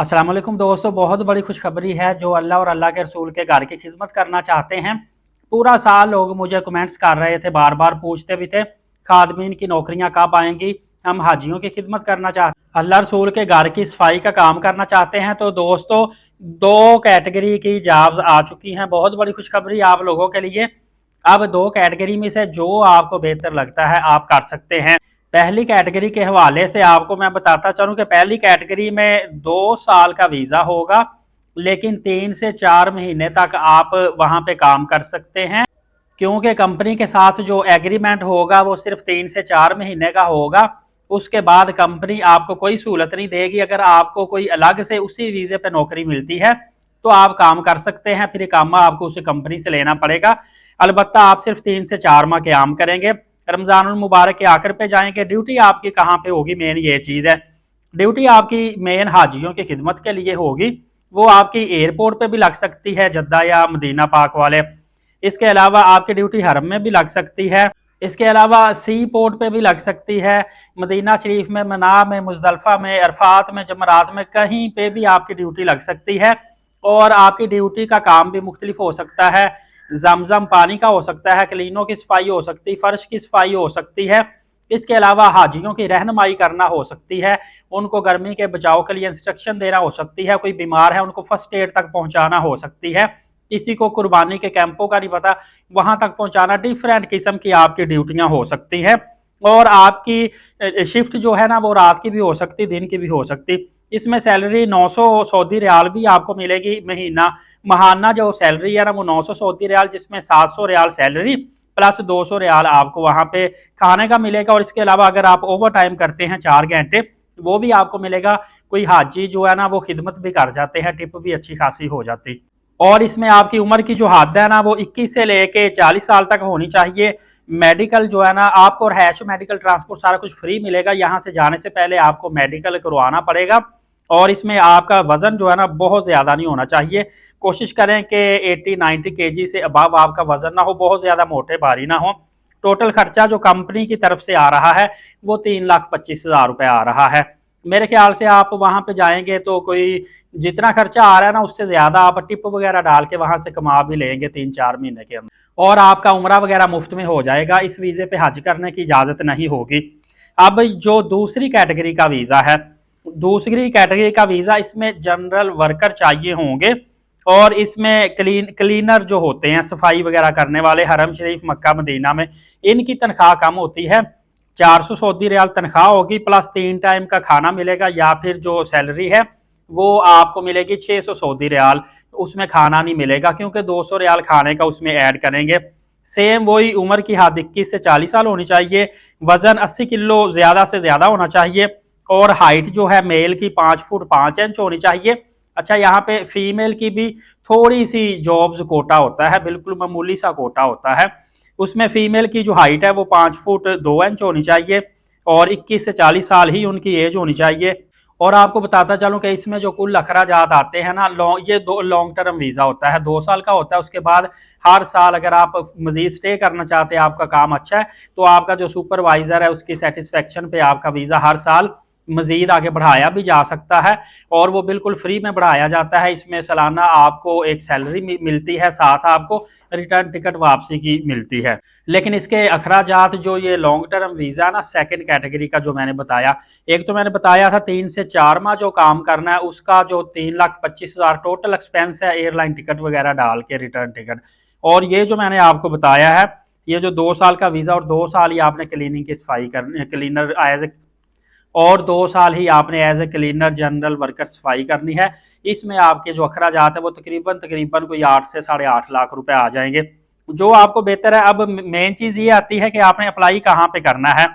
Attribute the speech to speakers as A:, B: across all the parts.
A: अस्सलाम वालेकुम दोस्तों, बहुत बड़ी खुशखबरी है। जो अल्लाह और अल्लाह के रसूल के घर की खिदमत करना चाहते हैं, पूरा साल लोग मुझे कमेंट्स कर रहे थे, बार बार पूछते भी थे खादमीन की नौकरियां कब आएंगी। हम हाजियों की खिदमत करना चाहते, अल्लाह रसूल के घर की सफाई का काम करना चाहते हैं। तो दोस्तों, दो कैटेगरी की जॉब्स आ चुकी हैं। बहुत बड़ी खुशखबरी आप लोगों के लिए। अब दो कैटेगरी में से जो आपको बेहतर लगता है आप कर सकते हैं। पहली कैटेगरी के हवाले से आपको मैं बताता चलूं कि पहली कैटेगरी में 2 साल का वीज़ा होगा, लेकिन 3 से 4 महीने तक आप वहां पे काम कर सकते हैं, क्योंकि कंपनी के साथ जो एग्रीमेंट होगा वो सिर्फ 3 से 4 महीने का होगा। उसके बाद कंपनी आपको कोई सहूलत नहीं देगी। अगर आपको कोई अलग से उसी वीज़े पे नौकरी मिलती है तो आप काम कर सकते हैं, फिर कामा आपको उसी कंपनी से लेना पड़ेगा। अलबत्ता आप सिर्फ 3 से 4 माह काम करेंगे। रमजानुल मुबारक के आखिर पे जाएंगे। ड्यूटी आपकी कहाँ पे होगी, मेन ये चीज़ है। ड्यूटी आपकी मेन हाजियों की खिदमत के लिए होगी। वो आपकी एयरपोर्ट पे भी लग सकती है, जद्दा या मदीना पाक वाले। इसके अलावा आपकी ड्यूटी हरम में भी लग सकती है। इसके अलावा सी पोर्ट पे भी लग सकती है। मदीना शरीफ में, मना में, मुजदलफा में, अरफात में, जमरात में, कहीं पे भी आपकी ड्यूटी लग सकती है। और आपकी ड्यूटी का काम भी मुख्तलिफ हो सकता है। जमजम पानी का हो सकता है, क्लीनों की सफाई हो सकती है, फर्श की सफाई हो सकती है। इसके अलावा हाजियों की रहनुमाई करना हो सकती है, उनको गर्मी के बचाव के लिए इंस्ट्रक्शन देना हो सकती है, कोई बीमार है उनको फर्स्ट एड तक पहुंचाना हो सकती है, किसी को कुर्बानी के कैंपों का नहीं पता वहां तक पहुंचाना। डिफरेंट किस्म की आपकी ड्यूटियां हो सकती हैं। और आपकी शिफ्ट जो है ना वो रात की भी हो सकती, दिन की भी हो सकती। इसमें सैलरी 900 सऊदी रियाल भी आपको मिलेगी महीना। महाना जो सैलरी है ना वो 900 सऊदी रियाल, जिसमें 700 रियाल सैलरी प्लस 200 रियाल आपको वहां पे खाने का मिलेगा। और इसके अलावा अगर आप ओवर टाइम करते हैं 4 घंटे, वो भी आपको मिलेगा। कोई हाजी जो है ना वो खिदमत भी कर जाते हैं, टिप भी अच्छी खासी हो जाती। और इसमें आपकी उम्र की जो हद है ना वो 21 से लेके 40 साल तक होनी चाहिए। मेडिकल जो है ना आपको रहायश, मेडिकल, ट्रांसपोर्ट सारा कुछ फ्री मिलेगा। यहाँ से जाने से पहले आपको मेडिकल करवाना पड़ेगा। और इसमें आपका वजन जो है ना बहुत ज्यादा नहीं होना चाहिए। कोशिश करें कि 80-90 केजी से अबव आपका वजन ना हो, बहुत ज्यादा मोटे भारी ना हो। टोटल खर्चा जो कंपनी की तरफ से आ रहा है वो 3,25,000 रुपये आ रहा है। मेरे ख्याल से आप वहां पे जाएंगे तो कोई जितना खर्चा आ रहा है ना उससे ज्यादा आप टिप वगैरह डाल के वहां से कमा भी लेंगे 3-4 महीने के अंदर। और आपका उम्रा वगैरह मुफ्त में हो जाएगा। इस वीजे पे हज करने की इजाजत नहीं होगी। अब जो दूसरी कैटेगरी का वीजा है, दूसरी कैटेगरी का वीजा, इसमें जनरल वर्कर चाहिए होंगे। और इसमें क्लीनर जो होते हैं, सफाई वगैरह करने वाले, हरम शरीफ, मक्का, मदीना में, इनकी तनख्वाह कम होती है। 400 सऊदी रियाल तनख्वाह होगी, प्लस 3 टाइम का खाना मिलेगा। या फिर जो सैलरी है वो आपको मिलेगी 600 सऊदी रियाल। उसमें खाना नहीं मिलेगा क्योंकि 200 रियाल खाने का उसमें ऐड करेंगे। सेम वही, उम्र की हद 21 से 40 साल होनी चाहिए। वजन 80 किलो ज्यादा से ज्यादा होना चाहिए। और हाइट जो है मेल की 5 फुट 5 इंच होनी चाहिए। अच्छा, यहाँ पे फीमेल की भी थोड़ी सी जॉब्स कोटा होता है, बिल्कुल मामूली सा कोटा होता है। उसमें फीमेल की जो हाइट है वो 5 फुट 2 इंच होनी चाहिए। और 21 से 40 साल ही उनकी एज होनी चाहिए। और आपको बताता चलूं कि इसमें जो कुल अखराजात आते हैं ना, ये दो लॉन्ग टर्म वीज़ा होता है, 2 साल का होता है। उसके बाद हर साल अगर आप मजीद स्टे करना चाहते हैं, आपका काम अच्छा है, तो आपका जो सुपरवाइजर है उसकी सेटिस्फेक्शन पे आपका वीज़ा हर साल मजीद आगे बढ़ाया भी जा सकता है। और वो बिल्कुल फ्री में बढ़ाया जाता है। इसमें सालाना आपको एक सैलरी मिलती है, साथ आपको रिटर्न टिकट वापसी की मिलती है। लेकिन इसके अखराजात जो ये लॉन्ग टर्म वीज़ा ना सेकंड कैटेगरी का जो मैंने बताया, एक तो मैंने बताया था 3 से 4 माह जो काम करना है उसका जो 3,25,000 टोटल एक्सपेंस है, एयरलाइन टिकट वगैरह डाल के रिटर्न टिकट। और ये जो मैंने आपको बताया है, ये जो 2 साल का वीज़ा और 2 साल ही आपने क्लीनिंग की सफाई करनी, क्लीनर एज ए, और 2 साल ही आपने as a cleaner general worker सफाई करनी है। इसमें आपके जो अखराजात है वो तकरीबन तकरीबन कोई 8 से 8.5 लाख रुपए आ जाएंगे, जो आपको बेहतर है। अब मेन चीज़ ये आती है कि आपने अप्लाई कहाँ पे करना है।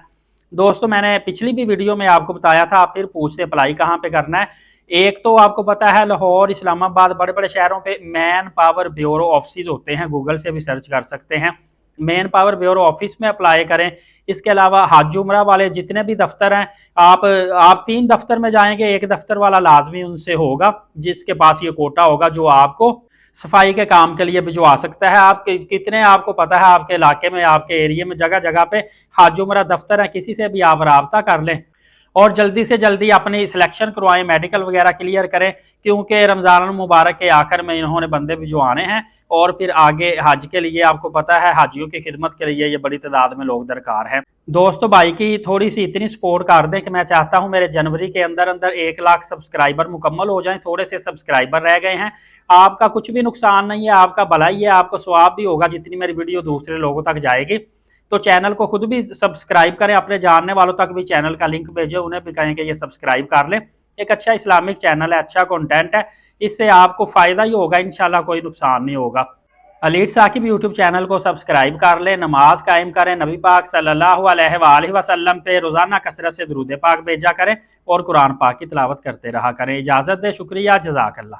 A: दोस्तों, मैंने पिछली भी वीडियो में आपको बताया था, आप फिर पूछते अप्लाई कहाँ पे करना है। एक तो आपको पता है लाहौर, इस्लामाबाद, बड़े बड़े शहरों पे मैन पावर ब्यूरो ऑफिस होते हैं, गूगल से भी सर्च कर सकते हैं। मैन पावर ब्यूरो ऑफिस में अप्लाई करें। इसके अलावा हज उमरा वाले जितने भी दफ्तर हैं, आप 3 दफ्तर में जाएंगे, एक दफ्तर वाला लाजमी उनसे होगा जिसके पास ये कोटा होगा, जो आपको सफाई के काम के लिए भिजवा सकता है। आप कितने, आपको पता है आपके इलाके में, आपके एरिया में जगह जगह पे हज उमरा दफ्तर है, किसी से भी आप रब्ता कर लें। और जल्दी से जल्दी अपनी सिलेक्शन करवाएं, मेडिकल वगैरह क्लियर करें, क्योंकि रमज़ान मुबारक के आखिर में इन्होंने बंदे भिजवाने हैं और फिर आगे हज के लिए आपको पता है हाजियों की खिदमत के लिए ये बड़ी तादाद में लोग दरकार हैं। दोस्तों भाई की थोड़ी सी इतनी सपोर्ट कर दें कि मैं चाहता हूं मेरे जनवरी के अंदर अंदर 1 लाख सब्सक्राइबर मुकम्मल हो जाएं। थोड़े से सब्सक्राइबर रह गए हैं, आपका कुछ भी नुकसान नहीं है, आपका भला ही है, आपको स्वाब भी होगा जितनी मेरी वीडियो दूसरे लोगों तक जाएगी। तो चैनल को खुद भी सब्सक्राइब करें, अपने जानने वालों तक भी चैनल का लिंक भेजें, उन्हें भी कहें कि ये सब्सक्राइब कर लें। एक अच्छा इस्लामिक चैनल है, अच्छा कंटेंट है, इससे आपको फ़ायदा ही होगा, इंशाल्लाह कोई नुकसान नहीं होगा। अलीट साकिब यूट्यूब चैनल को सब्सक्राइब कर लें, नमाज कायम करें, नबी पाक सल्लल्लाहु अलैहि वसल्लम पे रोज़ाना कसरत से दुरूद पाक भेजा करें और कुरान पाक की तिलावत करते रहा करें। इजाज़त दे, शुक्रिया, जज़ाकल्लाह।